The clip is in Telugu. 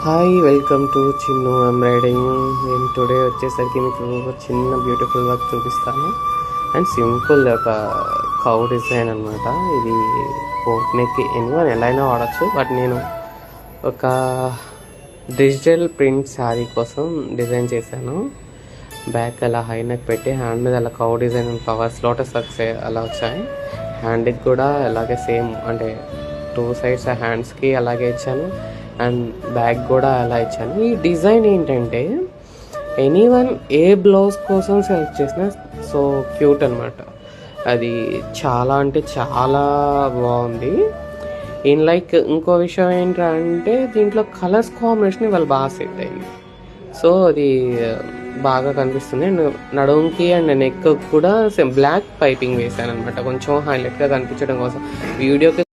Hi, welcome to Chinnu embroidering. నేను టుడే వచ్చేసరికి మీకు ఒక చిన్న బ్యూటిఫుల్ వర్క్ చూపిస్తాను. అండ్ సింపుల్ ఒక కౌ డిజైన్ అనమాట. ఇది బోట్ నెక్ ఎనీవన్ ఎలా అయినా వాడచ్చు. బట్ నేను ఒక డిజిటల్ ప్రింట్ శారీ కోసం డిజైన్ చేశాను. బ్యాక్ అలా హై నెక్ పెట్టి హ్యాండ్ మీద అలా cow design flowers lotus works అలా వచ్చాయి. హ్యాండ్కి కూడా అలాగే సేమ్, అంటే 2 సైడ్స్ హ్యాండ్స్కి అలాగే ఇచ్చాను. అండ్ బ్యాగ్ కూడా అలా ఇచ్చాను. ఈ డిజైన్ ఏంటంటే ఎనీవన్ ఏ బ్లౌజ్ కోసం సెలెక్ట్ చేసినా సో క్యూట్ అనమాట. అది చాలా అంటే చాలా బాగుంది. ఇన్ లైక్ ఇంకో విషయం ఏంటంటే దీంట్లో కలర్స్ కాంబినేషన్ వాళ్ళు బాగా సెట్ అయింది. సో అది బాగా కనిపిస్తుంది. అండ్ నడుంకి అండ్ నెక్ కూడా బ్లాక్ పైపింగ్ వేసాను అనమాట, కొంచెం హైలైట్గా కనిపించడం కోసం. వీడియోకి